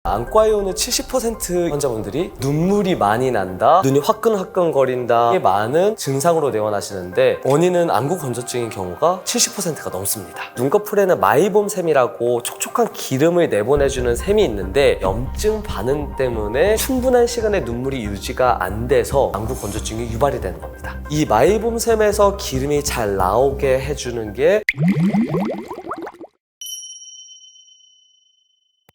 안과에 오는 70% 환자분들이 눈물이 많이 난다, 눈이 화끈화끈거린다, 이게 많은 증상으로 내원하시는데 원인은 안구 건조증인 경우가 70%가 넘습니다. 눈꺼풀에는 마이봄샘이라고 촉촉한 기름을 내보내주는 샘이 있는데 염증 반응 때문에 충분한 시간에 눈물이 유지가 안 돼서 안구 건조증이 유발이 되는 겁니다. 이 마이봄샘에서 기름이 잘 나오게 해주는 게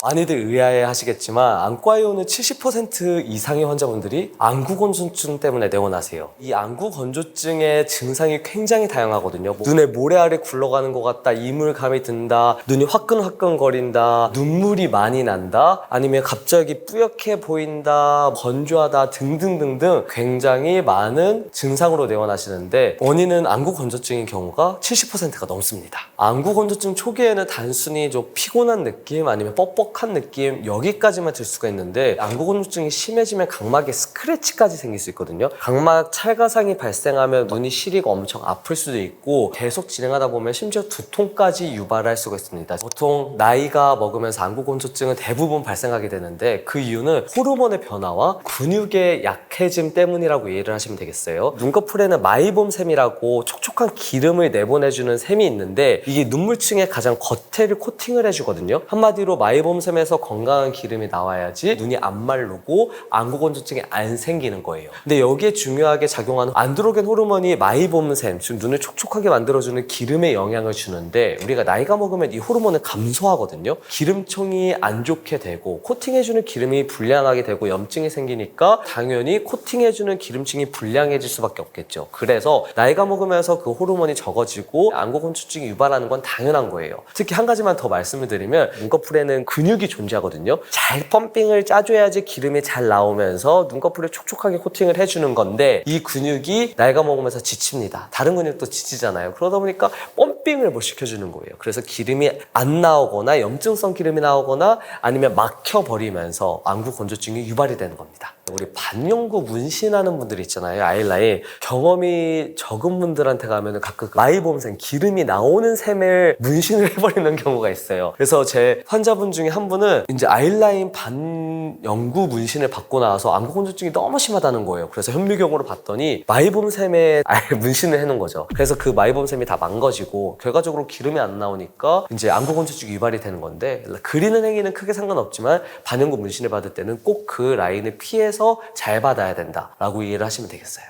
많이들 의아해 하시겠지만 안과에 오는 70% 이상의 환자분들이 안구 건조증 때문에 내원하세요. 이 안구 건조증의 증상이 굉장히 다양하거든요. 눈에 모래알이 굴러가는 것 같다, 이물감이 든다, 눈이 화끈화끈거린다, 눈물이 많이 난다, 아니면 갑자기 뿌옇게 보인다, 건조하다 등등등등 굉장히 많은 증상으로 내원하시는데 원인은 안구 건조증인 경우가 70%가 넘습니다. 안구 건조증 초기에는 단순히 좀 피곤한 느낌 아니면 뻑뻑한 느낌 여기까지만 들 수가 있는데 안구 건조증이 심해지면 각막에 스크래치까지 생길 수 있거든요. 각막 찰가상이 발생하면 눈이 시리고 엄청 아플 수도 있고 계속 진행하다 보면 심지어 두통까지 유발할 수가 있습니다. 보통 나이가 먹으면서 안구 건조증은 대부분 발생하게 되는데 그 이유는 호르몬의 변화와 근육의 약해짐 때문이라고 이해를 하시면 되겠어요. 눈꺼풀에는 마이봄샘이라고 촉촉한 기름을 내보내주는 샘이 있는데 이게 눈물층의 가장 겉에를 코팅을 해주거든요. 한마디로 마이봄샘에서 건강한 기름이 나와야지 눈이 안 마르고 안구 건조증이 안 생기는 거예요. 근데 여기에 중요하게 작용하는 안드로겐 호르몬이 마이봄샘, 즉 눈을 촉촉하게 만들어주는 기름에 영향을 주는데 우리가 나이가 먹으면 이 호르몬을 감소하거든요. 기름층이 안 좋게 되고 코팅해주는 기름이 불량하게 되고 염증이 생기니까 당연히 코팅해주는 기름층이 불량해질 수밖에 없겠죠. 그래서 나이가 먹으면서 그 호르몬이 적어지고 안구 건조증이 유발하는 건 당연한 거예요. 특히 한 가지만 더 말씀을 드리면 눈꺼풀에는 근육이 존재하거든요. 잘 펌핑을 짜줘야지 기름이 잘 나오면서 눈꺼풀을 촉촉하게 코팅을 해주는 건데 이 근육이 나이가 먹으면서 지칩니다. 다른 근육도 지치잖아요. 그러다 보니까 펌핑을 못 시켜주는 거예요. 그래서 기름이 안 나오거나 염증성 기름이 나오거나 아니면 막혀버리면서 안구 건조증이 유발이 되는 겁니다. 우리 반영구 문신하는 분들 있잖아요. 아이라인 경험이 적은 분들한테 가면 가끔 마이봄샘 기름이 나오는 샘을 문신을 해버리는 경우가 있어요. 그래서 제 환자분 중에 한 분은 이제 아이라인 반영구 문신을 받고 나와서 안구 건조증이 너무 심하다는 거예요. 그래서 현미경으로 봤더니 마이봄샘에 문신을 해놓은 거죠. 그래서 그 마이봄샘이 다 망가지고 결과적으로 기름이 안 나오니까 이제 안구 건조증이 유발이 되는 건데 그리는 행위는 크게 상관없지만 반영구 문신을 받을 때는 꼭 그 라인을 피해서 잘 받아야 된다라고 이해를 하시면 되겠어요.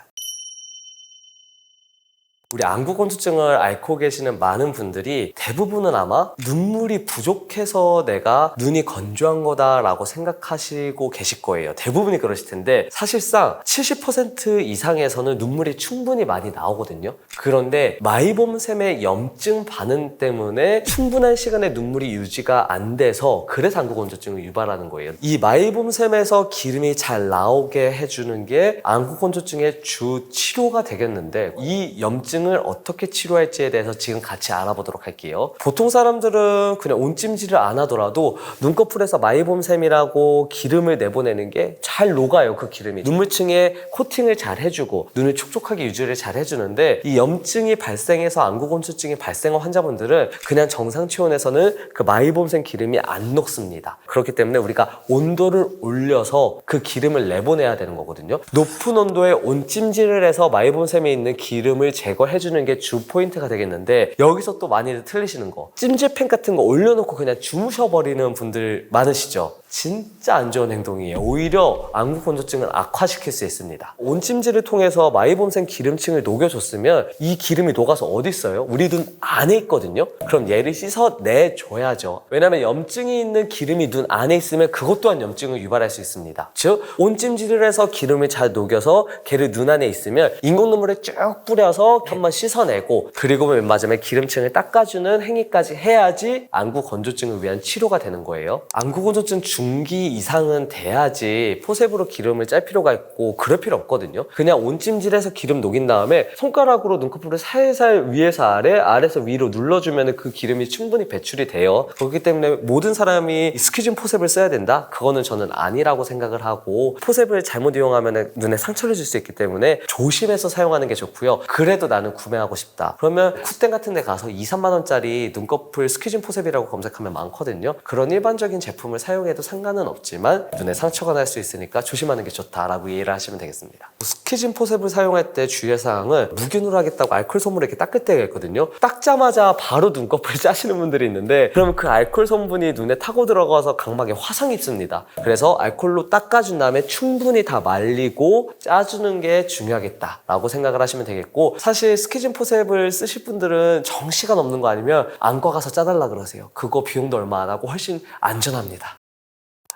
우리 안구 건조증을 앓고 계시는 많은 분들이 대부분은 아마 눈물이 부족해서 내가 눈이 건조한 거다라고 생각하시고 계실 거예요. 대부분이 그러실 텐데 사실상 70% 이상에서는 눈물이 충분히 많이 나오거든요. 그런데 마이봄샘의 염증 반응 때문에 충분한 시간에 눈물이 유지가 안 돼서 그래서 안구 건조증을 유발하는 거예요. 이 마이봄샘에서 기름이 잘 나오게 해주는 게 안구 건조증의 주 치료가 되겠는데 이 염증 을 어떻게 치료할지에 대해서 지금 같이 알아보도록 할게요. 보통 사람들은 그냥 온찜질을 안 하더라도 눈꺼풀에서 마이봄샘이라고 기름을 내보내는 게 잘 녹아요. 그 기름이 눈물층에 코팅을 잘 해주고 눈을 촉촉하게 유지를 잘 해주는데 이 염증이 발생해서 안구 건조증이 발생한 환자분들은 그냥 정상 체온에서는 그 마이봄샘 기름이 안 녹습니다. 그렇기 때문에 우리가 온도를 올려서 그 기름을 내보내야 되는 거거든요. 높은 온도에 온찜질을 해서 마이봄샘에 있는 기름을 제거해주는 게 주 포인트가 되겠는데 여기서 또 많이들 틀리시는 거 찜질팬 같은 거 올려놓고 그냥 주무셔버리는 분들 많으시죠? 진짜 안 좋은 행동이에요. 오히려 안구 건조증을 악화시킬 수 있습니다. 온찜질을 통해서 마이봄샘 기름층을 녹여줬으면 이 기름이 녹아서 어디 있어요? 우리 눈 안에 있거든요. 그럼 얘를 씻어내줘야죠. 왜냐면 염증이 있는 기름이 눈 안에 있으면 그것 또한 염증을 유발할 수 있습니다. 즉 온찜질을 해서 기름을 잘 녹여서 걔를 눈 안에 있으면 인공눈물에 쭉 뿌려서 한번 씻어내고 그리고 맨 마지막에 기름층을 닦아주는 행위까지 해야지 안구 건조증을 위한 치료가 되는 거예요. 안구 건조증 중기 이상은 돼야지 포셉으로 기름을 짤 필요가 있고 그럴 필요 없거든요. 그냥 온찜질해서 기름 녹인 다음에 손가락으로 눈꺼풀을 살살 위에서 아래에서 위로 눌러주면 그 기름이 충분히 배출이 돼요. 그렇기 때문에 모든 사람이 스퀴징 포셉을 써야 된다? 그거는 저는 아니라고 생각을 하고 포셉을 잘못 이용하면 눈에 상처를 줄 수 있기 때문에 조심해서 사용하는 게 좋고요. 그래도 나는 구매하고 싶다. 그러면 쿠땡 같은 데 가서 2, 3만 원짜리 눈꺼풀 스퀴징 포셉이라고 검색하면 많거든요. 그런 일반적인 제품을 사용해도 상관은 없지만 눈에 상처가 날 수 있으니까 조심하는 게 좋다라고 이해를 하시면 되겠습니다. 스키진 포셉을 사용할 때 주의사항은 무균으로 하겠다고 알코올 솜으로 이렇게 닦을 때가 있거든요. 닦자마자 바로 눈꺼풀을 짜시는 분들이 있는데 그러면 그 알코올 성분이 눈에 타고 들어가서 각막에 화상이 입습니다. 그래서 알코올로 닦아준 다음에 충분히 다 말리고 짜주는 게 중요하겠다라고 생각을 하시면 되겠고, 사실 스키진 포셉을 쓰실 분들은 정시간 없는 거 아니면 안과 가서 짜달라 그러세요. 그거 비용도 얼마 안 하고 훨씬 안전합니다.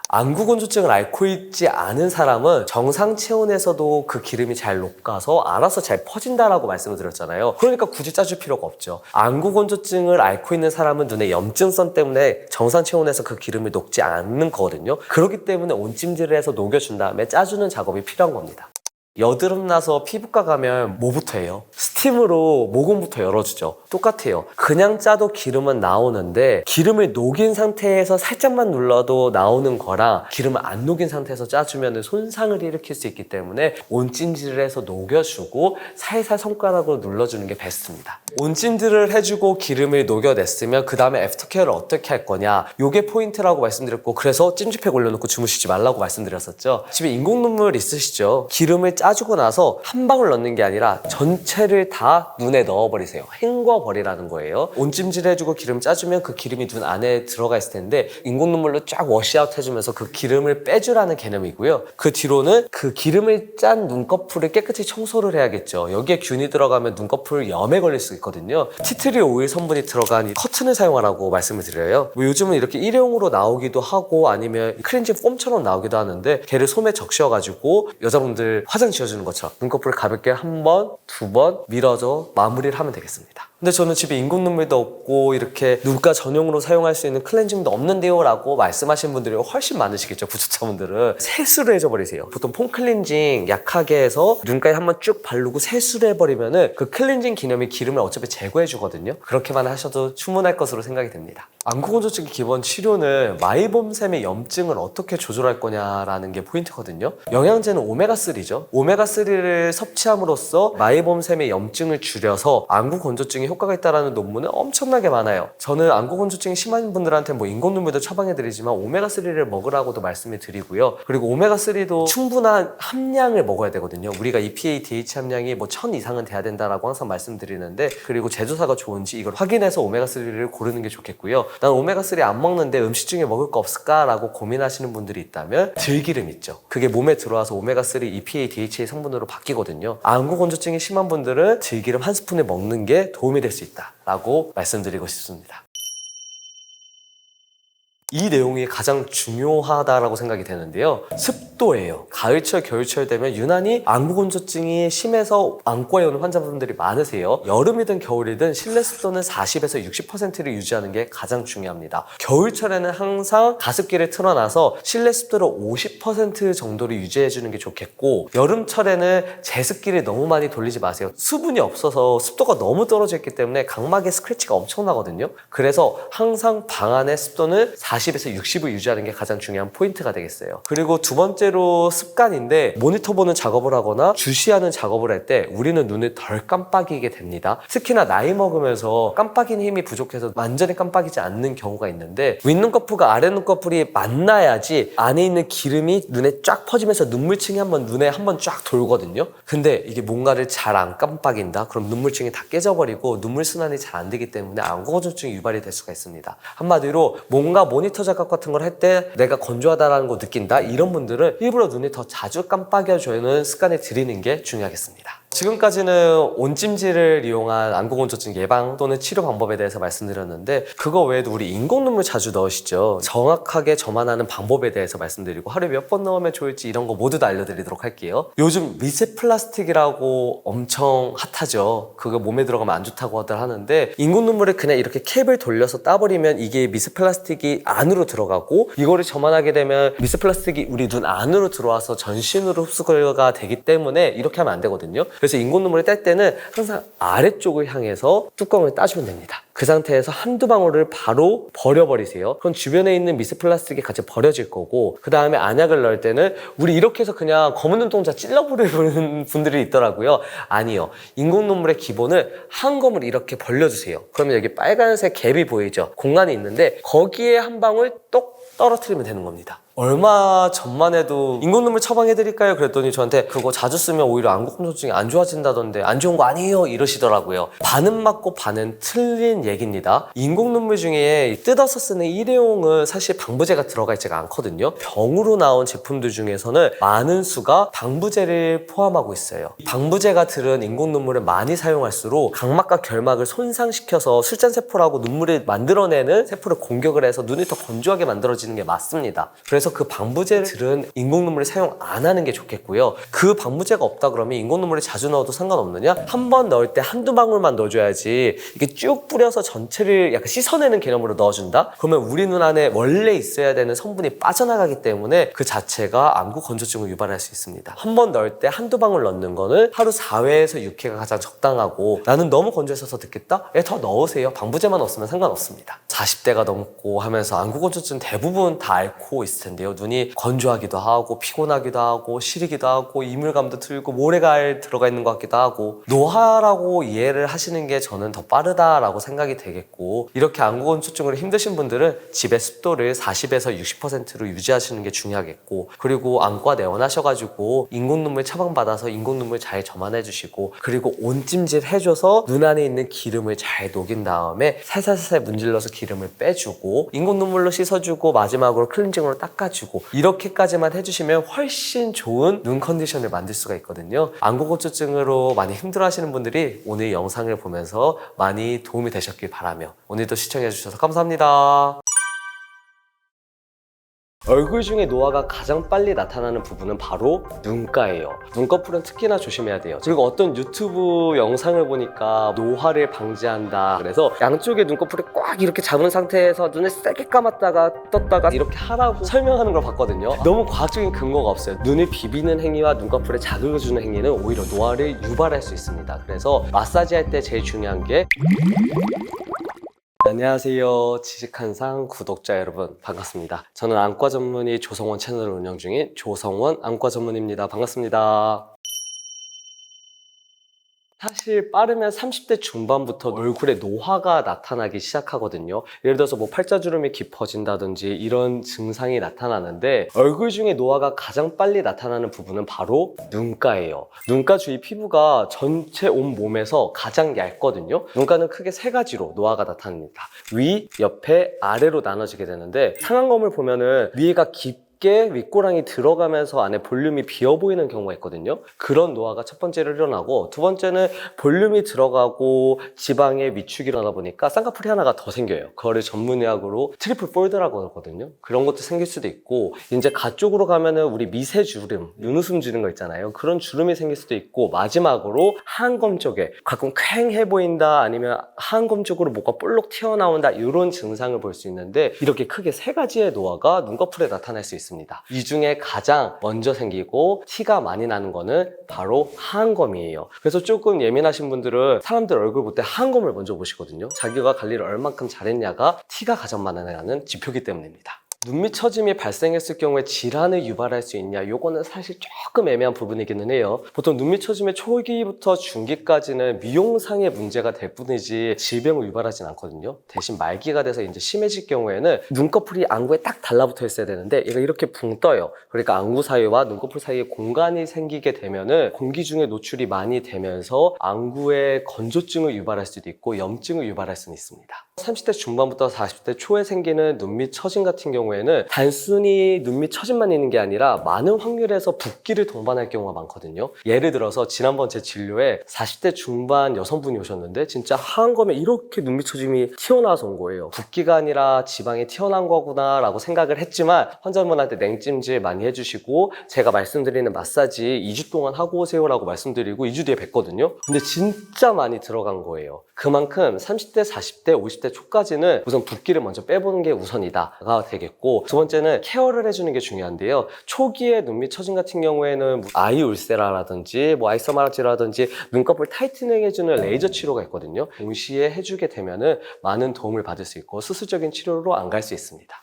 안구 건조증을 앓고 있지 않은 사람은 정상 체온에서도 그 기름이 잘 녹아서 알아서 잘 퍼진다라고 말씀을 드렸잖아요. 그러니까 굳이 짜줄 필요가 없죠. 안구 건조증을 앓고 있는 사람은 눈에 염증성 때문에 정상 체온에서 그 기름이 녹지 않는 거거든요. 그렇기 때문에 온찜질을 해서 녹여준 다음에 짜주는 작업이 필요한 겁니다. 여드름 나서 피부과 가면 뭐부터 해요? 스팀으로 모공부터 열어주죠. 똑같아요. 그냥 짜도 기름은 나오는데 기름을 녹인 상태에서 살짝만 눌러도 나오는 거랑 기름을 안 녹인 상태에서 짜주면 손상을 일으킬 수 있기 때문에 온찜질을 해서 녹여주고 살살 손가락으로 눌러주는 게 베스트입니다. 온찜질을 해주고 기름을 녹여냈으면 그 다음에 애프터케어를 어떻게 할 거냐, 요게 포인트라고 말씀드렸고, 그래서 찜질팩 올려놓고 주무시지 말라고 말씀드렸었죠. 집에 인공 눈물 있으시죠? 기름을 짜주고 나서 한 방울 넣는 게 아니라 전체를 다 눈에 넣어버리세요. 헹궈버리라는 거예요. 온찜질 해주고 기름 짜주면 그 기름이 눈 안에 들어가 있을 텐데 인공 눈물로 쫙 워시아웃 해주면서 그 기름을 빼주라는 개념이고요. 그 뒤로는 그 기름을 짠 눈꺼풀을 깨끗이 청소를 해야겠죠. 여기에 균이 들어가면 눈꺼풀 염에 걸릴 수 있거든요. 티트리 오일 성분이 들어간 이 커튼을 사용하라고 말씀을 드려요. 뭐 요즘은 이렇게 일회용으로 나오기도 하고 아니면 클렌징 폼처럼 나오기도 하는데 걔를 솜에 적셔가지고 여자분들 화장 지워주는 것처럼 눈꺼풀을 가볍게 한 번, 두 번 밀어줘 마무리를 하면 되겠습니다. 근데 저는 집에 인공 눈물도 없고 이렇게 눈가 전용으로 사용할 수 있는 클렌징도 없는데요 라고 말씀하시는 분들이 훨씬 많으시겠죠. 구독자분들은 세수를 해줘버리세요. 보통 폼 클렌징 약하게 해서 눈가에 한번 쭉 바르고 세수를 해버리면은 그 클렌징 기념이 기름을 어차피 제거해주거든요. 그렇게만 하셔도 충분할 것으로 생각이 됩니다. 안구 건조증 기본 치료는 마이봄샘의 염증을 어떻게 조절할 거냐라는 게 포인트거든요. 영양제는 오메가3죠. 오메가3를 섭취함으로써 마이봄샘의 염증을 줄여서 안구 건조증에 효과가 있다는 논문은 엄청나게 많아요. 저는 안구 건조증이 심한 분들한테 뭐 인공 눈물도 처방해드리지만 오메가3를 먹으라고도 말씀을 드리고요. 그리고 오메가3도 충분한 함량을 먹어야 되거든요. 우리가 EPA, DH 함량이 뭐 1000 이상은 돼야 된다라고 항상 말씀드리는데, 그리고 제조사가 좋은지 이걸 확인해서 오메가3를 고르는 게 좋겠고요. 난 오메가3 안 먹는데 음식 중에 먹을 거 없을까? 라고 고민하시는 분들이 있다면 들기름 있죠. 그게 몸에 들어와서 오메가3, EPA, DHA 성분으로 바뀌거든요. 안구 건조증이 심한 분들은 들기름 한 스푼을 먹는 게 도움이 될 수 있다 라고 말씀드리고 싶습니다. 이 내용이 가장 중요하다라고 생각이 되는데요. 습도예요. 가을철, 겨울철 되면 유난히 안구 건조증이 심해서 안과에 오는 환자분들이 많으세요. 여름이든 겨울이든 실내 습도는 40에서 60%를 유지하는 게 가장 중요합니다. 겨울철에는 항상 가습기를 틀어놔서 실내 습도를 50% 정도로 유지해주는 게 좋겠고, 여름철에는 제습기를 너무 많이 돌리지 마세요. 수분이 없어서 습도가 너무 떨어져 있기 때문에 각막에 스크래치가 엄청나거든요. 그래서 항상 방 안의 습도는 40에서 60을 유지하는 게 가장 중요한 포인트가 되겠어요. 그리고 두 번째로 습관인데, 모니터 보는 작업을 하거나 주시하는 작업을 할 때 우리는 눈을 덜 깜빡이게 됩니다. 특히나 나이 먹으면서 깜빡이는 힘이 부족해서 완전히 깜빡이지 않는 경우가 있는데, 윗눈꺼풀과 아랫눈꺼풀이 만나야지 안에 있는 기름이 눈에 쫙 퍼지면서 눈물층이 눈에 한번 쫙 돌거든요. 근데 이게 뭔가를 잘 안 깜빡인다? 그럼 눈물층이 다 깨져버리고 눈물 순환이 잘 안 되기 때문에 안구 건조증이 유발이 될 수가 있습니다. 한마디로 뭔가 모니터 작업 같은 걸 할 때 내가 건조하다라는 거 느낀다? 이런 분들은 일부러 눈을 더 자주 깜빡여주는 습관을 들이는 게 중요하겠습니다. 지금까지는 온찜질을 이용한 안구 건조증 예방 또는 치료 방법에 대해서 말씀드렸는데, 그거 외에도 우리 인공 눈물 자주 넣으시죠? 정확하게 저만하는 방법에 대해서 말씀드리고 하루에 몇 번 넣으면 좋을지 이런 거 모두 다 알려드리도록 할게요. 요즘 미세 플라스틱이라고 엄청 핫하죠. 그거 몸에 들어가면 안 좋다고들 하는데, 인공 눈물을 그냥 이렇게 캡을 돌려서 따버리면 이게 미세 플라스틱이 안으로 들어가고, 이거를 저만하게 되면 미세 플라스틱이 우리 눈 안으로 들어와서 전신으로 흡수가 되기 때문에 이렇게 하면 안 되거든요. 그래서 인공 눈물을 뗄 때는 항상 아래쪽을 향해서 뚜껑을 따주면 됩니다. 그 상태에서 한두 방울을 바로 버려버리세요. 그럼 주변에 있는 미세 플라스틱이 같이 버려질 거고, 그 다음에 안약을 넣을 때는 우리 이렇게 해서 그냥 검은 눈동자 찔러버리는 분들이 있더라고요. 아니요. 인공 눈물의 기본을 한 검을 이렇게 벌려주세요. 그러면 여기 빨간색 갭이 보이죠? 공간이 있는데 거기에 한 방울 똑 떨어뜨리면 되는 겁니다. 얼마 전만 해도 인공 눈물 처방해드릴까요? 그랬더니 저한테 그거 자주 쓰면 오히려 안구 건조증이 안 좋아진다던데 안 좋은 거 아니에요? 이러시더라고요. 반은 맞고 반은 틀린 얘기입니다. 인공 눈물 중에 뜯어서 쓰는 일회용은 사실 방부제가 들어가 있지가 않거든요. 병으로 나온 제품들 중에서는 많은 수가 방부제를 포함하고 있어요. 방부제가 들은 인공 눈물을 많이 사용할수록 각막과 결막을 손상시켜서 술잔세포라고 눈물을 만들어내는 세포를 공격을 해서 눈이 더 건조하게 만들어지는 게 맞습니다. 그래서 그 방부제를 들은 인공 눈물을 사용 안 하는 게 좋겠고요. 그 방부제가 없다 그러면 인공 눈물을 자주 넣어도 상관없느냐? 한 번 넣을 때 한두 방울만 넣어줘야지 이게 쭉 뿌려서 전체를 약간 씻어내는 개념으로 넣어준다? 그러면 우리 눈 안에 원래 있어야 되는 성분이 빠져나가기 때문에 그 자체가 안구 건조증을 유발할 수 있습니다. 한 번 넣을 때 한두 방울 넣는 거는 하루 4회에서 6회가 가장 적당하고, 나는 너무 건조해서 듣겠다? 더 넣으세요. 방부제만 없으면 상관없습니다. 40대가 넘고 하면서 안구 건조증 대부분 다 앓고 있을 텐데요. 눈이 건조하기도 하고 피곤하기도 하고 시리기도 하고 이물감도 들고 모래가 들어가 있는 것 같기도 하고, 노화라고 이해를 하시는 게 저는 더 빠르다라고 생각이 되겠고, 이렇게 안구 건조증으로 힘드신 분들은 집의 습도를 40에서 60%로 유지하시는 게 중요하겠고, 그리고 안과 내원하셔가지고 인공 눈물 처방받아서 인공 눈물 잘 점안해 주시고, 그리고 온찜질 해줘서 눈 안에 있는 기름을 잘 녹인 다음에 살살살살 문질러서 기름을 빼주고 인공 눈물로 씻어주고 마지막으로 클렌징으로 닦아주고, 이렇게까지만 해주시면 훨씬 좋은 눈 컨디션을 만들 수가 있거든요. 안구 건조증으로 많이 힘들어하시는 분들이 오늘 영상을 보면서 많이 도움이 되셨길 바라며 오늘도 시청해주셔서 감사합니다. 얼굴 중에 노화가 가장 빨리 나타나는 부분은 바로 눈가예요. 눈꺼풀은 특히나 조심해야 돼요. 그리고 어떤 유튜브 영상을 보니까 노화를 방지한다 그래서 양쪽에 눈꺼풀을 꽉 이렇게 잡은 상태에서 눈을 세게 감았다가 떴다가 이렇게 하라고 설명하는 걸 봤거든요. 너무 과학적인 근거가 없어요. 눈을 비비는 행위와 눈꺼풀에 자극을 주는 행위는 오히려 노화를 유발할 수 있습니다. 그래서 마사지 할 때 제일 중요한 게, 안녕하세요. 지식한상 구독자 여러분, 반갑습니다. 저는 안과 전문의 조성원 채널을 운영 중인 조성원 안과 전문의입니다. 반갑습니다. 사실 빠르면 30대 중반부터 얼굴에 노화가 나타나기 시작하거든요. 예를 들어서 뭐 팔자주름이 깊어진다든지 이런 증상이 나타나는데, 얼굴 중에 노화가 가장 빨리 나타나는 부분은 바로 눈가예요. 눈가 주위 피부가 전체 온 몸에서 가장 얇거든요. 눈가는 크게 세 가지로 노화가 나타납니다. 위, 옆에, 아래로 나눠지게 되는데, 상안검을 보면은 위에가 윗꼬랑이 들어가면서 안에 볼륨이 비어 보이는 경우가 있거든요. 그런 노화가 첫 번째로 일어나고, 두 번째는 볼륨이 들어가고 지방의 위축이 일어나다 보니까 쌍꺼풀이 하나가 더 생겨요. 그거를 전문의학으로 트리플 폴드라고 하거든요. 그런 것도 생길 수도 있고, 이제 가쪽으로 가면은 우리 미세주름, 눈웃음 주는 거 있잖아요. 그런 주름이 생길 수도 있고, 마지막으로 하안검 쪽에 가끔 퀭해 보인다, 아니면 하안검 쪽으로 뭐가 볼록 튀어나온다, 이런 증상을 볼 수 있는데, 이렇게 크게 세 가지의 노화가 눈꺼풀에 나타날 수 있습니다. 이 중에 가장 먼저 생기고 티가 많이 나는 거는 바로 하안검이에요. 그래서 조금 예민하신 분들은 사람들 얼굴 볼 때 하안검을 먼저 보시거든요. 자기가 관리를 얼만큼 잘했냐가 티가 가장 많이 나는 지표이기 때문입니다. 눈밑 처짐이 발생했을 경우에 질환을 유발할 수 있냐, 요거는 사실 조금 애매한 부분이기는 해요. 보통 눈밑 처짐의 초기부터 중기까지는 미용상의 문제가 될 뿐이지 질병을 유발하진 않거든요. 대신 말기가 돼서 이제 심해질 경우에는 눈꺼풀이 안구에 딱 달라붙어 있어야 되는데 얘가 이렇게 붕 떠요. 그러니까 안구 사이와 눈꺼풀 사이에 공간이 생기게 되면은 공기 중에 노출이 많이 되면서 안구에 건조증을 유발할 수도 있고 염증을 유발할 수는 있습니다. 30대 중반부터 40대 초에 생기는 눈밑 처짐 같은 경우에는 단순히 눈밑 처짐만 있는 게 아니라 많은 확률에서 붓기를 동반할 경우가 많거든요. 예를 들어서 지난번 제 진료에 40대 중반 여성분이 오셨는데 진짜 하안검에 이렇게 눈밑 처짐이 튀어나와서 온 거예요. 붓기가 아니라 지방이 튀어나온 거구나 라고 생각을 했지만, 환자분한테 냉찜질 많이 해주시고 제가 말씀드리는 마사지 2주 동안 하고 오세요 라고 말씀드리고 2주 뒤에 뵀거든요. 근데 진짜 많이 들어간 거예요. 그만큼 30대, 40대, 50대 50대 초까지는 우선 붓기를 먼저 빼보는 게 우선이다가 되겠고, 두 번째는 케어를 해주는 게 중요한데요. 초기에 눈밑 처짐 같은 경우에는 아이 울세라라든지 아이서마라지라든지 눈꺼풀 타이트닝 해주는 레이저 치료가 있거든요. 동시에 해주게 되면은 많은 도움을 받을 수 있고 수술적인 치료로 안 갈 수 있습니다.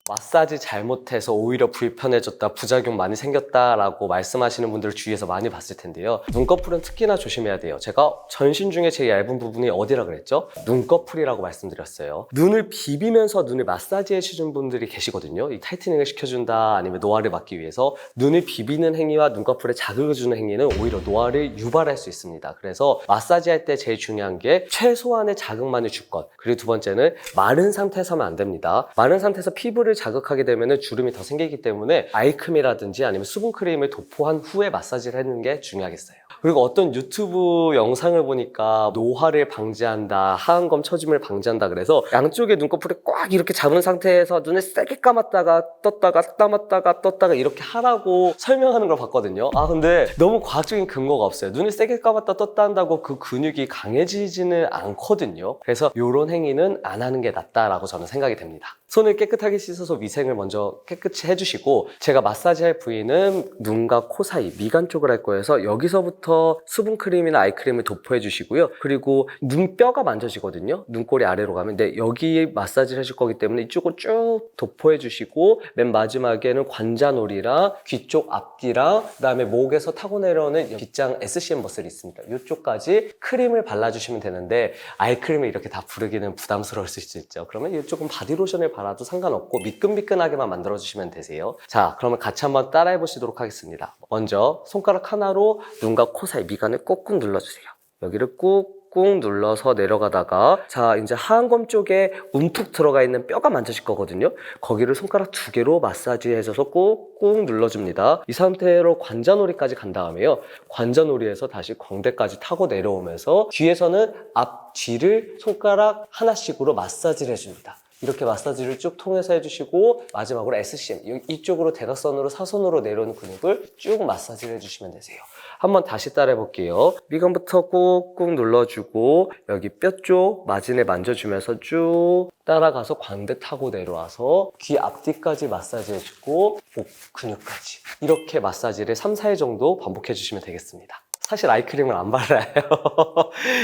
마사지 잘못해서 오히려 불편해졌다, 부작용 많이 생겼다라고 말씀하시는 분들을 주위에서 많이 봤을 텐데요. 눈꺼풀은 특히나 조심해야 돼요. 제가 전신 중에 제일 얇은 부분이 어디라 그랬죠? 눈꺼풀이라고 말씀드렸어요. 눈을 비비면서 눈을 마사지 해주는 분들이 계시거든요. 이 타이트닝을 시켜준다, 아니면 노화를 막기 위해서 눈을 비비는 행위와 눈꺼풀에 자극을 주는 행위는 오히려 노화를 유발할 수 있습니다. 그래서 마사지 할 때 제일 중요한 게 최소한의 자극만을 줄 것. 그리고 두 번째는 마른 상태에서 하면 안 됩니다. 마른 상태에서 피부를 자극하게 되면 주름이 더 생기기 때문에 아이크림이라든지 아니면 수분크림을 도포한 후에 마사지를 해주는 게 중요하겠어요. 그리고 어떤 유튜브 영상을 보니까 노화를 방지한다, 하얀검 처짐을 방지한다 그래서 양쪽에 눈꺼풀을 꽉 이렇게 잡은 상태에서 눈을 세게 감았다가 떴다가 감았다가 떴다가 이렇게 하라고 설명하는 걸 봤거든요. 근데 너무 과학적인 근거가 없어요. 눈을 세게 감았다 떴다 한다고 그 근육이 강해지지는 않거든요. 그래서 이런 행위는 안 하는 게 낫다라고 저는 생각이 됩니다. 손을 깨끗하게 씻어서 위생을 먼저 깨끗이 해주시고, 제가 마사지할 부위는 눈과 코 사이, 미간 쪽을 할 거여서 여기서부터 수분크림이나 아이크림을 도포해 주시고요. 그리고 눈뼈가 만져지거든요. 눈꼬리 아래로 가면. 근데 여기 마사지를 하실 거기 때문에 이쪽을 쭉 도포해 주시고, 맨 마지막에는 관자놀이랑 귀 쪽 앞뒤랑 그다음에 목에서 타고 내려오는 빗장 SCM 머슬이 있으니까 이쪽까지 크림을 발라주시면 되는데, 아이크림을 이렇게 다 부르기는 부담스러울 수 있죠. 그러면 이쪽은 바디로션을 발라도 상관없고 미끈미끈하게만 만들어주시면 되세요. 자, 그러면 같이 한번 따라해 보시도록 하겠습니다. 먼저 손가락 하나로 눈과 코 사이 미간을 꾹꾹 눌러주세요. 여기를 꾹꾹 눌러서 내려가다가, 자, 이제 하얀검 쪽에 움푹 들어가 있는 뼈가 만져질 거거든요. 거기를 손가락 2개로 마사지 해줘서 꾹꾹 눌러줍니다. 이 상태로 관자놀이까지 간 다음에요, 관자놀이에서 다시 광대까지 타고 내려오면서 뒤에서는 앞, 뒤를 손가락 하나씩으로 마사지를 해줍니다. 이렇게 마사지를 쭉 통해서 해주시고, 마지막으로 SCM, 이쪽으로 대각선으로 사선으로 내려오는 근육을 쭉 마사지를 해주시면 되세요. 한번 다시 따라해 볼게요. 미간부터 꾹꾹 눌러주고, 여기 뼈 쪽 마진을 만져주면서 쭉 따라가서 광대 타고 내려와서 귀 앞뒤까지 마사지 해주고, 목 근육까지. 이렇게 마사지를 3, 4회 정도 반복해 주시면 되겠습니다. 사실 아이크림을 안 발라요.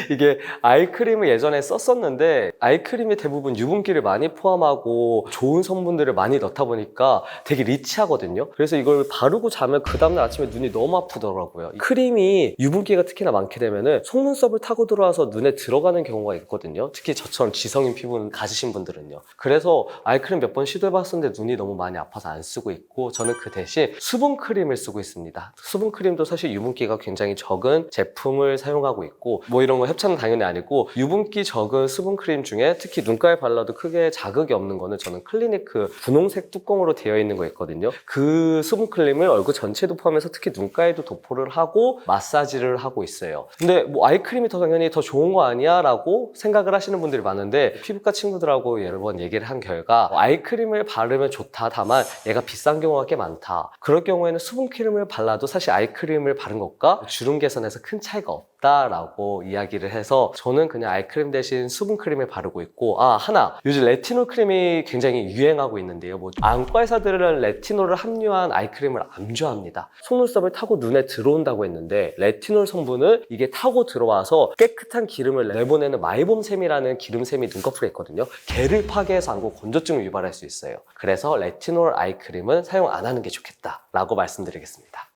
이게 아이크림을 예전에 썼었는데, 아이크림이 대부분 유분기를 많이 포함하고 좋은 성분들을 많이 넣다 보니까 되게 리치하거든요. 그래서 이걸 바르고 자면 그 다음날 아침에 눈이 너무 아프더라고요. 크림이 유분기가 특히나 많게 되면은 속눈썹을 타고 들어와서 눈에 들어가는 경우가 있거든요. 특히 저처럼 지성인 피부는 가지신 분들은요. 그래서 아이크림 몇 번 시도해봤었는데 눈이 너무 많이 아파서 안 쓰고 있고, 저는 그 대신 수분크림을 쓰고 있습니다. 수분크림도 사실 유분기가 굉장히 적은 제품을 사용하고 있고, 뭐 이런 거 협찬은 당연히 아니고, 유분기 적은 수분크림 중에 특히 눈가에 발라도 크게 자극이 없는 거는 저는 클리니크 분홍색 뚜껑으로 되어 있는 거 있거든요. 그 수분크림을 얼굴 전체도 포함해서 특히 눈가에도 도포를 하고 마사지를 하고 있어요. 근데 뭐 아이크림이 더 당연히 더 좋은 거 아니야? 라고 생각을 하시는 분들이 많은데, 피부과 친구들하고 여러 번 얘기를 한 결과, 아이크림을 바르면 좋다, 다만 얘가 비싼 경우가 꽤 많다. 그럴 경우에는 수분크림을 발라도 사실 아이크림을 바른 것과 주름 개선에서 큰 차이가 없다라고 이야기를 해서, 저는 그냥 아이크림 대신 수분크림을 바르고 있고, 하나, 요즘 레티놀 크림이 굉장히 유행하고 있는데요. 뭐 안과 의사들은 레티놀을 함유한 아이크림을 안 좋아합니다. 속눈썹을 타고 눈에 들어온다고 했는데, 레티놀 성분은 이게 타고 들어와서 깨끗한 기름을 내보내는 마이봄샘이라는 기름샘이 눈꺼풀에 있거든요. 걔를 파괴해서 안구 건조증을 유발할 수 있어요. 그래서 레티놀 아이크림은 사용 안 하는 게 좋겠다라고 말씀드리겠습니다.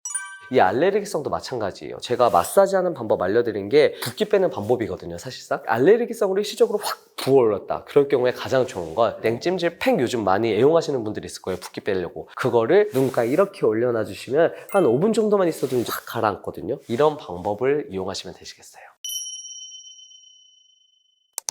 이 알레르기성도 마찬가지예요. 제가 마사지하는 방법 알려드린 게 붓기 빼는 방법이거든요, 사실상. 알레르기성으로 일시적으로 확 부어올랐다. 그럴 경우에 가장 좋은 건 냉찜질 팩, 요즘 많이 애용하시는 분들이 있을 거예요, 붓기 빼려고. 그거를 눈가에 이렇게 올려놔 주시면 한 5분 정도만 있어도 이제 확 가라앉거든요. 이런 방법을 이용하시면 되시겠어요.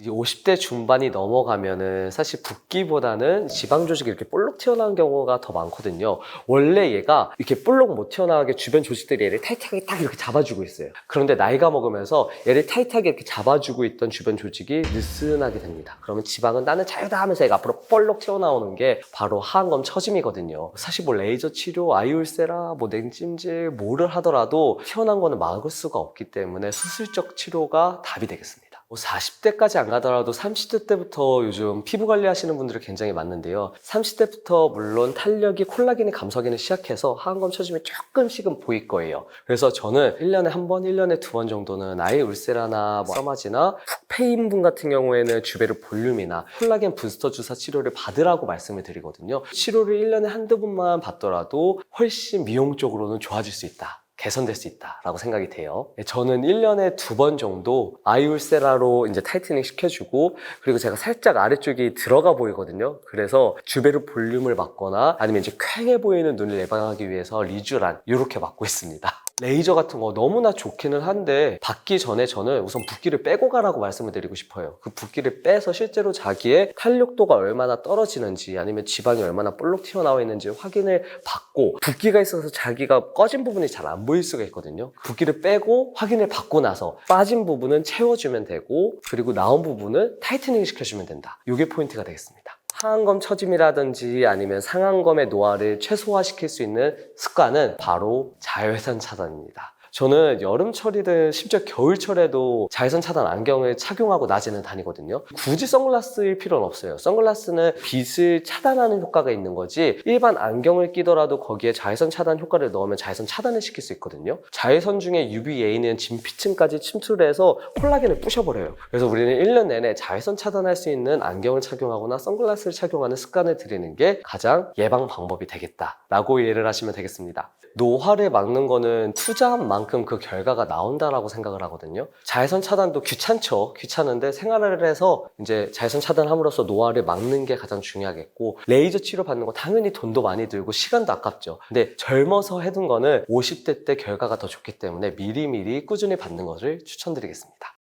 이제 50대 중반이 넘어가면은 사실 붓기보다는 지방 조직이 이렇게 볼록 튀어나온 경우가 더 많거든요. 원래 얘가 이렇게 볼록 못 튀어나오게 주변 조직들이 얘를 타이트하게 딱 이렇게 잡아주고 있어요. 그런데 나이가 먹으면서 얘를 타이트하게 이렇게 잡아주고 있던 주변 조직이 느슨하게 됩니다. 그러면 지방은 나는 자유다 하면서 얘가 앞으로 볼록 튀어나오는 게 바로 하얀검 처짐이거든요. 사실 뭐 레이저 치료, 아이울세라, 뭐 냉찜질, 뭐를 하더라도 튀어나온 거는 막을 수가 없기 때문에 수술적 치료가 답이 되겠습니다. 40대까지 안 가더라도 30대 때부터 요즘 피부 관리하시는 분들이 굉장히 많은데요. 30대부터 물론 탄력이 콜라겐이 감소하기는 시작해서 하안검 처짐이 조금씩은 보일 거예요. 그래서 저는 1년에 한 번, 1년에 두 번 정도는 아예 울세라나 써마지나 푹페인 분 같은 경우에는 주베르 볼륨이나 콜라겐 부스터 주사 치료를 받으라고 말씀을 드리거든요. 치료를 1년에 한두 번만 받더라도 훨씬 미용적으로는 좋아질 수 있다, 개선될 수 있다라고 생각이 돼요. 저는 1년에 두 번 정도 아이울세라로 이제 타이트닝 시켜주고, 그리고 제가 살짝 아래쪽이 들어가 보이거든요. 그래서 주베르 볼륨을 맞거나 아니면 이제 퀭해 보이는 눈을 예방하기 위해서 리쥬란 이렇게 맞고 있습니다. 레이저 같은 거 너무나 좋기는 한데 받기 전에 저는 우선 붓기를 빼고 가라고 말씀을 드리고 싶어요. 그 붓기를 빼서 실제로 자기의 탄력도가 얼마나 떨어지는지 아니면 지방이 얼마나 볼록 튀어나와 있는지 확인을 받고, 붓기가 있어서 자기가 꺼진 부분이 잘 안 보일 수가 있거든요. 붓기를 빼고 확인을 받고 나서 빠진 부분은 채워주면 되고, 그리고 나온 부분은 타이트닝 시켜주면 된다. 이게 포인트가 되겠습니다. 하안검 처짐이라든지 아니면 상안검의 노화를 최소화시킬 수 있는 습관은 바로 자외선 차단입니다. 저는 여름철이든 심지어 겨울철에도 자외선 차단 안경을 착용하고 낮에는 다니거든요. 굳이 선글라스일 필요는 없어요. 선글라스는 빛을 차단하는 효과가 있는 거지, 일반 안경을 끼더라도 거기에 자외선 차단 효과를 넣으면 자외선 차단을 시킬 수 있거든요. 자외선 중에 UVA는 진피층까지 침투해서 콜라겐을 부셔버려요. 그래서 우리는 1년 내내 자외선 차단할 수 있는 안경을 착용하거나 선글라스를 착용하는 습관을 들이는 게 가장 예방 방법이 되겠다라고 이해를 하시면 되겠습니다. 노화를 막는 거는 투자한 만큼 그 결과가 나온다라고 생각을 하거든요. 자외선 차단도 귀찮죠. 귀찮은데 생활을 해서 이제 자외선 차단함으로써 노화를 막는 게 가장 중요하겠고, 레이저 치료 받는 거 당연히 돈도 많이 들고 시간도 아깝죠. 근데 젊어서 해둔 거는 50대 때 결과가 더 좋기 때문에 미리미리 꾸준히 받는 것을 추천드리겠습니다.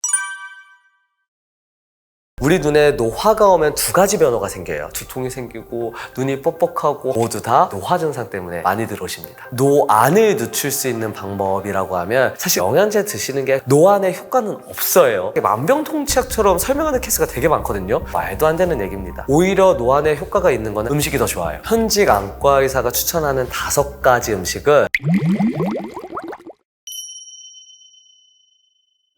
우리 눈에 노화가 오면 두 가지 변화가 생겨요. 두통이 생기고 눈이 뻑뻑하고, 모두 다 노화 증상 때문에 많이들 오십니다. 노안을 늦출 수 있는 방법이라고 하면 사실 영양제 드시는 게 노안에 효과는 없어요. 만병통치약처럼 설명하는 케이스가 되게 많거든요. 말도 안 되는 얘기입니다. 오히려 노안에 효과가 있는 거는 음식이 더 좋아요. 현직 안과 의사가 추천하는 5가지 음식은,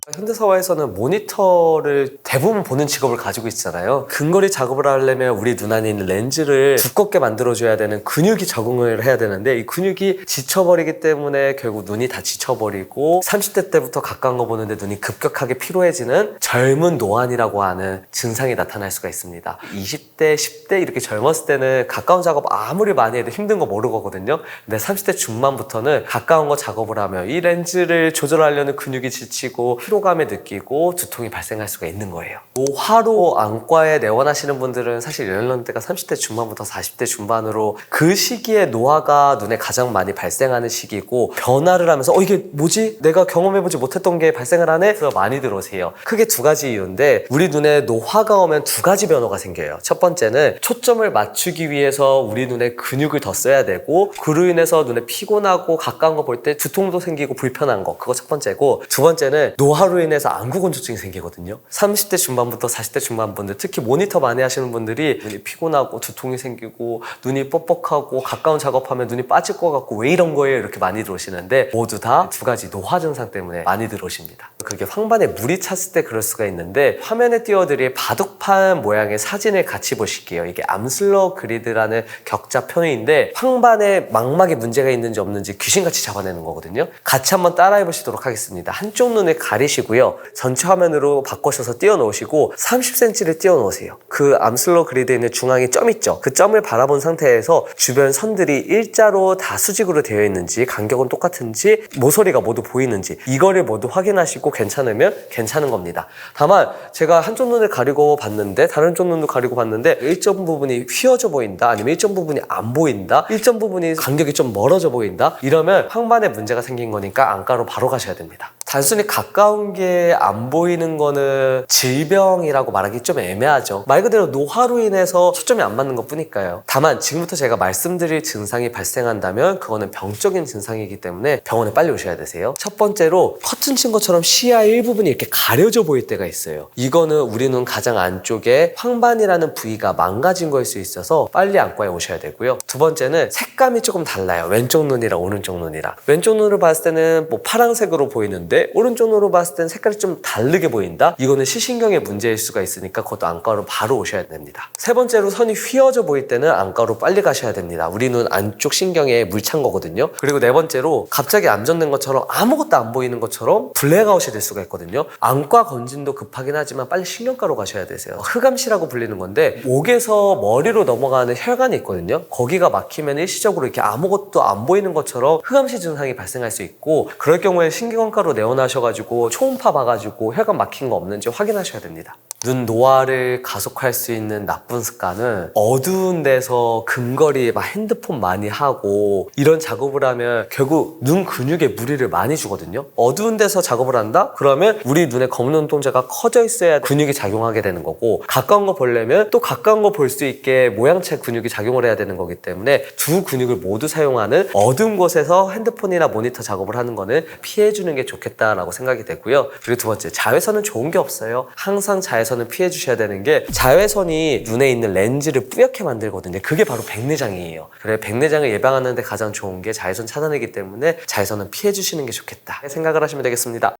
현대사회에서는 모니터를 대부분 보는 직업을 가지고 있잖아요. 근거리 작업을 하려면 우리 눈 안에 있는 렌즈를 두껍게 만들어줘야 되는 근육이 적응을 해야 되는데, 이 근육이 지쳐버리기 때문에 결국 눈이 다 지쳐버리고 30대 때부터 가까운 거 보는데 눈이 급격하게 피로해지는 젊은 노안이라고 하는 증상이 나타날 수가 있습니다. 20대, 10대 이렇게 젊었을 때는 가까운 작업 아무리 많이 해도 힘든 거 모르거든요. 근데 30대 중반부터는 가까운 거 작업을 하면 이 렌즈를 조절하려는 근육이 지치고 피로감을 느끼고 두통이 발생할 수가 있는 거예요. 노화로 안과에 내원하시는 분들은 사실 연령대가 30대 중반부터 40대 중반으로, 그 시기에 노화가 눈에 가장 많이 발생하는 시기고, 변화를 하면서 이게 뭐지? 내가 경험해보지 못했던 게 발생을 하네? 그래서 많이 들어오세요. 크게 두 가지 이유인데, 우리 눈에 노화가 오면 두 가지 변화가 생겨요. 첫 번째는 초점을 맞추기 위해서 우리 눈에 근육을 더 써야 되고, 그로 인해서 눈에 피곤하고 가까운 거 볼 때 두통도 생기고 불편한 거, 그거 첫 번째고, 두 번째는 노화로 인해서 안구건조증이 생기거든요. 30대 중반부터 40대 중반분들, 특히 모니터 많이 하시는 분들이 눈이 피곤하고 두통이 생기고 눈이 뻑뻑하고 가까운 작업하면 눈이 빠질 것 같고 왜 이런 거예요? 이렇게 많이 들어오시는데, 모두 다 두 가지 노화 증상 때문에 많이 들어오십니다. 그게 황반에 물이 찼을 때 그럴 수가 있는데, 화면에 띄워드릴 바둑판 모양의 사진을 같이 보실게요. 이게 암슬러 그리드라는 격자 표현인데, 황반에 망막에 문제가 있는지 없는지 귀신같이 잡아내는 거거든요. 같이 한번 따라해 보시도록 하겠습니다. 한쪽 눈을 가리시고요. 전체 화면으로 바꾸셔서 띄워놓으시고 30cm를 띄워놓으세요. 그 암슬러 그리드에 있는 중앙에 점 있죠? 그 점을 바라본 상태에서 주변 선들이 일자로 다 수직으로 되어 있는지, 간격은 똑같은지, 모서리가 모두 보이는지, 이거를 모두 확인하시고 괜찮으면 괜찮은 겁니다. 다만 제가 한쪽 눈을 가리고 봤는데 다른 쪽 눈도 가리고 봤는데 일정 부분이 휘어져 보인다, 아니면 일정 부분이 안 보인다, 일정 부분이 간격이 좀 멀어져 보인다, 이러면 황반에 문제가 생긴 거니까 안과로 바로 가셔야 됩니다. 단순히 가까운 게 안 보이는 거는 질병이라고 말하기 좀 애매하죠. 말 그대로 노화로 인해서 초점이 안 맞는 것 뿐이니까요. 다만 지금부터 제가 말씀드릴 증상이 발생한다면 그거는 병적인 증상이기 때문에 병원에 빨리 오셔야 되세요. 첫 번째로 커튼 친 것처럼 시야 일부분이 이렇게 가려져 보일 때가 있어요. 이거는 우리 눈 가장 안쪽에 황반이라는 부위가 망가진 거일 수 있어서 빨리 안과에 오셔야 되고요. 두 번째는 색감이 조금 달라요. 왼쪽 눈이랑 오른쪽 눈이랑. 왼쪽 눈으로 봤을 때는 뭐 파란색으로 보이는데 오른쪽 눈으로 봤을 때는 색깔이 좀 다르게 보인다? 이거는 시신경의 문제일 수가 있으니까 그것도 안과로 바로 오셔야 됩니다. 세 번째로 선이 휘어져 보일 때는 안과로 빨리 가셔야 됩니다. 우리 눈 안쪽 신경에 물 찬 거거든요. 그리고 네 번째로 갑자기 암전된 것처럼 아무것도 안 보이는 것처럼 블랙아웃이 될 수가 있거든요. 안과 건진도 급하긴 하지만 빨리 신경과로 가셔야 되세요. 흑암시라고 불리는 건데 목에서 머리로 넘어가는 혈관이 있거든요. 거기가 막히면 일시적으로 이렇게 아무것도 안 보이는 것처럼 흑암시 증상이 발생할 수 있고, 그럴 경우에 신경과로 내원하셔가지고 초음파 봐가지고 혈관 막힌 거 없는지 확인하셔야 됩니다. 눈 노화를 가속할 수 있는 나쁜 습관은 어두운 데서 근거리 막 핸드폰 많이 하고 이런 작업을 하면 결국 눈 근육에 무리를 많이 주거든요. 어두운 데서 작업을 한다? 그러면 우리 눈의 검은 눈동자가 커져 있어야 근육이 작용하게 되는 거고, 가까운 거 보려면 또 가까운 거 볼 수 있게 모양체 근육이 작용을 해야 되는 거기 때문에 두 근육을 모두 사용하는 어두운 곳에서 핸드폰이나 모니터 작업을 하는 거는 피해주는 게 좋겠다라고 생각이 되고요. 그리고 두 번째, 자외선은 좋은 게 없어요. 항상 자외선은 피해 주셔야 되는 게, 자외선이 눈에 있는 렌즈를 뿌옇게 만들거든요. 그게 바로 백내장이에요. 그래, 백내장을 예방하는 데 가장 좋은 게 자외선 차단이기 때문에 자외선은 피해 주시는 게 좋겠다 생각을 하시면 되겠습니다.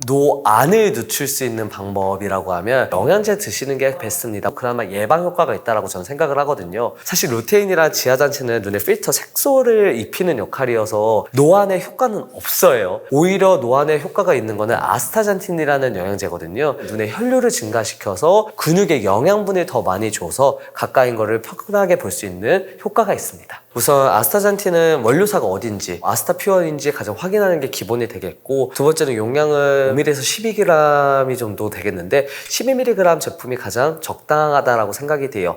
노안을 늦출 수 있는 방법이라고 하면 영양제 드시는 게 베스트입니다. 그나마 예방 효과가 있다고 저는 생각을 하거든요. 사실 루테인이랑 지아잔틴은 눈에 필터 색소를 입히는 역할이어서 노안의 효과는 없어요. 오히려 노안의 효과가 있는 거는 아스타잔틴이라는 영양제거든요. 눈의 혈류를 증가시켜서 근육에 영양분을 더 많이 줘서 가까인 거를 편하게 볼 수 있는 효과가 있습니다. 우선 아스타잔틴은 원료사가 어딘지, 아스타퓨어인지 가장 확인하는 게 기본이 되겠고, 두 번째는 용량은 5ml에서 12g 정도 되겠는데 12mg 제품이 가장 적당하다라고 생각이 돼요.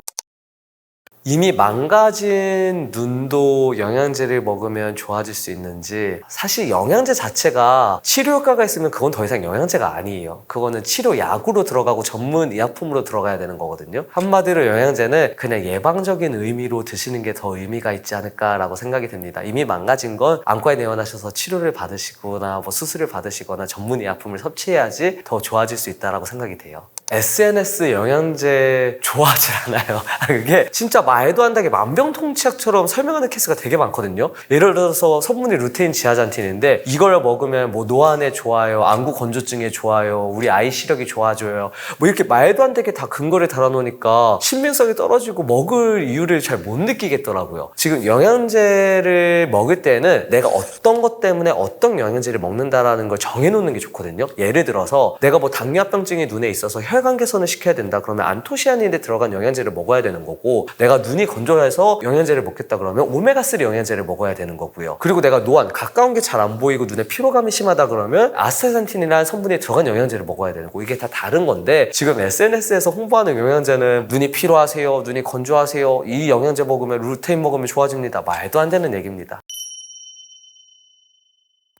이미 망가진 눈도 영양제를 먹으면 좋아질 수 있는지, 사실 영양제 자체가 치료 효과가 있으면 그건 더 이상 영양제가 아니에요. 그거는 치료 약으로 들어가고 전문 의약품으로 들어가야 되는 거거든요. 한마디로 영양제는 그냥 예방적인 의미로 드시는 게 더 의미가 있지 않을까라고 생각이 됩니다. 이미 망가진 건 안과에 내원하셔서 치료를 받으시거나 뭐 수술을 받으시거나 전문 의약품을 섭취해야지 더 좋아질 수 있다라고 생각이 돼요. SNS 영양제 좋아하지 않아요. 그게 진짜 말도 안 되게 만병통치약처럼 설명하는 케이스가 되게 많거든요. 예를 들어서 성분이 루테인 지아잔틴인데 이걸 먹으면 뭐 노안에 좋아요, 안구 건조증에 좋아요, 우리 아이 시력이 좋아져요, 뭐 이렇게 말도 안 되게 다 근거를 달아놓으니까 신빙성이 떨어지고 먹을 이유를 잘 못 느끼겠더라고요. 지금 영양제를 먹을 때는 내가 어떤 것 때문에 어떤 영양제를 먹는다라는 걸 정해놓는 게 좋거든요. 예를 들어서 내가 뭐 당뇨합병증이 눈에 있어서 혈관 개선을 시켜야 된다 그러면 안토시아닌에 들어간 영양제를 먹어야 되는 거고, 내가 눈이 건조해서 영양제를 먹겠다 그러면 오메가3 영양제를 먹어야 되는 거고요. 그리고 내가 노안, 가까운 게 잘 안 보이고 눈에 피로감이 심하다 그러면 아스타잔틴이라는 성분이 들어간 영양제를 먹어야 되는 거고, 이게 다 다른 건데 지금 SNS에서 홍보하는 영양제는 눈이 피로하세요, 눈이 건조하세요, 이 영양제 먹으면 루테인 먹으면 좋아집니다. 말도 안 되는 얘기입니다.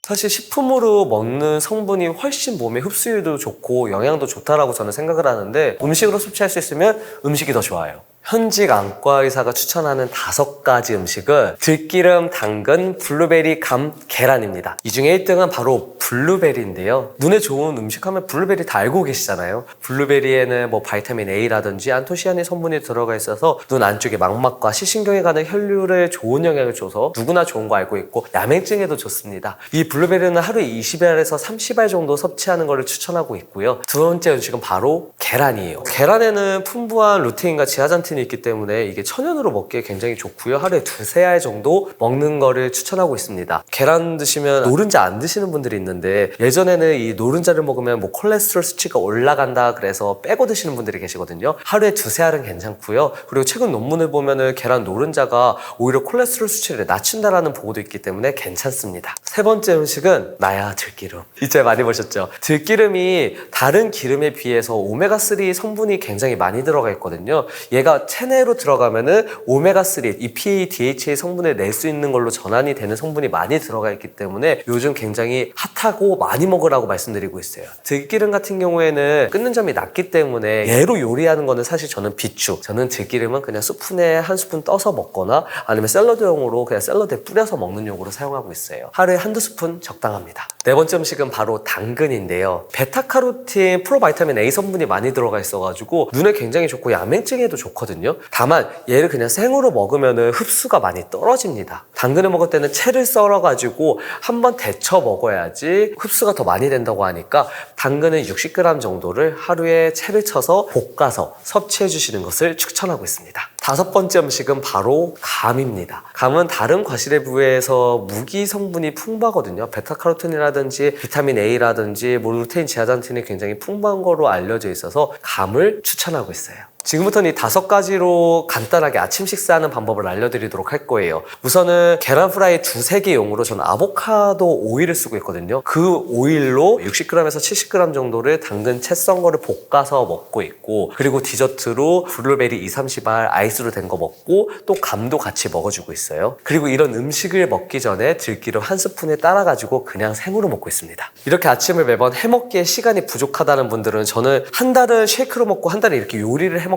사실 식품으로 먹는 성분이 훨씬 몸에 흡수율도 좋고 영양도 좋다라고 저는 생각을 하는데, 음식으로 섭취할 수 있으면 음식이 더 좋아요. 현직 안과 의사가 추천하는 5가지 음식은 들기름, 당근, 블루베리, 감, 계란입니다. 이 중에 1등은 바로 블루베리인데요. 눈에 좋은 음식 하면 블루베리 다 알고 계시잖아요. 블루베리에는 뭐 바이타민 A라든지 안토시아닌 성분이 들어가 있어서 눈 안쪽에 망막과 시신경에 가는 혈류를 좋은 영향을 줘서 누구나 좋은 거 알고 있고 야맹증에도 좋습니다. 이 블루베리는 하루에 20알에서 30알 정도 섭취하는 것을 추천하고 있고요. 두 번째 음식은 바로 계란이에요. 계란에는 풍부한 루테인과 지아잔틴이 있기 때문에 이게 천연으로 먹기에 굉장히 좋고요. 하루에 2-3알 정도 먹는 거를 추천하고 있습니다. 계란 드시면 노른자 안 드시는 분들이 있는데, 예전에는 이 노른자를 먹으면 뭐 콜레스테롤 수치가 올라간다 그래서 빼고 드시는 분들이 계시거든요. 하루에 2-3알은 괜찮고요. 그리고 최근 논문을 보면은 계란 노른자가 오히려 콜레스테롤 수치를 낮춘다라는 보고도 있기 때문에 괜찮습니다. 세 번째 음식은 나야 들기름. 이제 많이 보셨죠? 들기름이 다른 기름에 비해서 오메가3 성분이 굉장히 많이 들어가 있거든요. 얘가 우리가 체내로 들어가면은 오메가3, EPA, DHA 성분을 낼 수 있는 걸로 전환이 되는 성분이 많이 들어가 있기 때문에 요즘 굉장히 핫하고 많이 먹으라고 말씀드리고 있어요. 들기름 같은 경우에는 끊는 점이 낮기 때문에 얘로 요리하는 거는 사실 저는 비추. 저는 들기름은 그냥 스푼에 한 스푼 떠서 먹거나 아니면 샐러드용으로 그냥 샐러드에 뿌려서 먹는 용으로 사용하고 있어요. 하루에 한두 스푼 적당합니다. 네 번째 음식은 바로 당근인데요. 베타카로틴, 프로바이타민 A 성분이 많이 들어가 있어가지고 눈에 굉장히 좋고 야맹증에도 좋거든요. 다만 얘를 그냥 생으로 먹으면 흡수가 많이 떨어집니다. 당근을 먹을 때는 채를 썰어가지고 한번 데쳐 먹어야지 흡수가 더 많이 된다고 하니까 당근은 60g 정도를 하루에 채를 쳐서 볶아서 섭취해 주시는 것을 추천하고 있습니다. 다섯 번째 음식은 바로 감입니다. 감은 다른 과실에 비해서 무기 성분이 풍부하거든요. 베타카로틴이라든지 비타민 A라든지 루테인, 지아잔틴이 굉장히 풍부한 거로 알려져 있어서 감을 추천하고 있어요. 지금부터는 이 5가지로 간단하게 아침 식사하는 방법을 알려드리도록 할 거예요. 우선은 계란 프라이 2-3개 용으로 저는 아보카도 오일을 쓰고 있거든요. 그 오일로 60g에서 70g 정도를 당근 채 썬 거를 볶아서 먹고 있고, 그리고 디저트로 블루베리 2-30알 아이스로 된 거 먹고 또 감도 같이 먹어주고 있어요. 그리고 이런 음식을 먹기 전에 들기름 한 스푼에 따라가지고 그냥 생으로 먹고 있습니다. 이렇게 아침을 매번 해먹기에 시간이 부족하다는 분들은 저는 한 달은 쉐이크로 먹고 한 달은 이렇게 요리를 해먹거든요.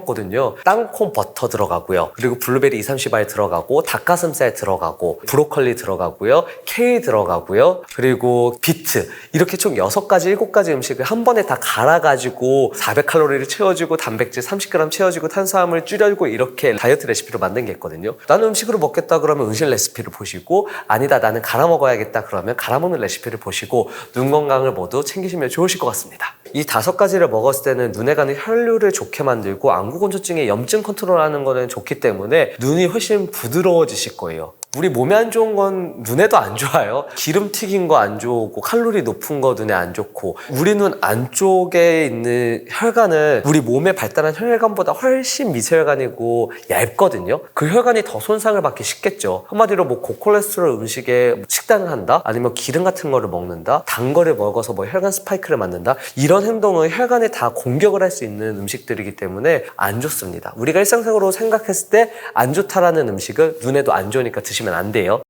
땅콩 버터 들어가고요. 그리고 블루베리 2-30알 들어가고 닭가슴살 들어가고 브로콜리 들어가고요. 케일 들어가고요. 그리고 비트, 이렇게 총 6가지, 7가지 음식을 한 번에 다 갈아가지고 400칼로리를 채워주고 단백질 30g 채워주고 탄수화물 줄여주고 이렇게 다이어트 레시피로 만든 게 있거든요. 나는 음식으로 먹겠다 그러면 음식 레시피를 보시고, 아니다 나는 갈아 먹어야겠다 그러면 갈아 먹는 레시피를 보시고 눈 건강을 모두 챙기시면 좋으실 것 같습니다. 이 5가지를 먹었을 때는 눈에 가는 혈류를 좋게 만들고 안구건조증의 염증 컨트롤하는 거는 좋기 때문에 눈이 훨씬 부드러워지실 거예요. 우리 몸에 안 좋은 건 눈에도 안 좋아요. 기름 튀긴 거 안 좋고 칼로리 높은 거 눈에 안 좋고, 우리 눈 안쪽에 있는 혈관은 우리 몸에 발달한 혈관보다 훨씬 미세혈관이고 얇거든요. 그 혈관이 더 손상을 받기 쉽겠죠. 한마디로 뭐 고콜레스테롤 음식에 식단을 한다, 아니면 기름 같은 거를 먹는다, 단 거를 먹어서 뭐 혈관 스파이크를 만든다, 이런 행동은 혈관에 다 공격을 할 수 있는 음식들이기 때문에 안 좋습니다. 우리가 일상적으로 생각했을 때 안 좋다라는 음식은 눈에도 안 좋으니까 드시면 안 돼요.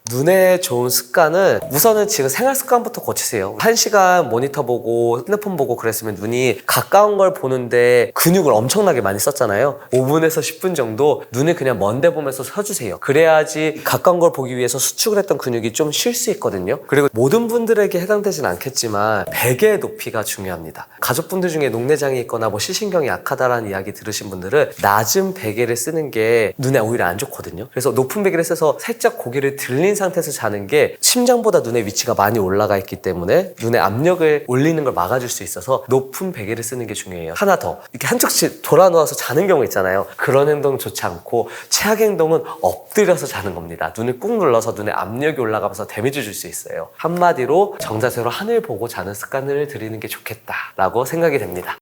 눈에 좋은 습관은 우선은 지금 생활 습관부터 고치세요. 1시간 모니터 보고 핸드폰 보고 그랬으면 눈이 가까운 걸 보는데 근육을 엄청나게 많이 썼잖아요. 5분에서 10분 정도 눈을 그냥 먼데 보면서 서주세요. 그래야지 가까운 걸 보기 위해서 수축을 했던 근육이 좀 쉴 수 있거든요. 그리고 모든 분들에게 해당되진 않겠지만 베개의 높이가 중요합니다. 가족분들 중에 녹내장이 있거나 뭐 시신경이 약하다라는 이야기 들으신 분들은 낮은 베개를 쓰는 게 눈에 오히려 안 좋거든요. 그래서 높은 베개를 써서 살짝 고개를 들린 상태에서 자는 게 심장보다 눈의 위치가 많이 올라가 있기 때문에 눈의 압력을 올리는 걸 막아줄 수 있어서 높은 베개를 쓰는 게 중요해요. 하나 더, 이렇게 한쪽씩 돌아 누워서 자는 경우 있잖아요. 그런 행동 좋지 않고 최악 행동은 엎드려서 자는 겁니다. 눈을 꾹 눌러서 눈에 압력이 올라가면서 데미지 줄 수 있어요. 한마디로 정자세로 하늘 보고 자는 습관을 들이는 게 좋겠다라고 생각이 됩니다.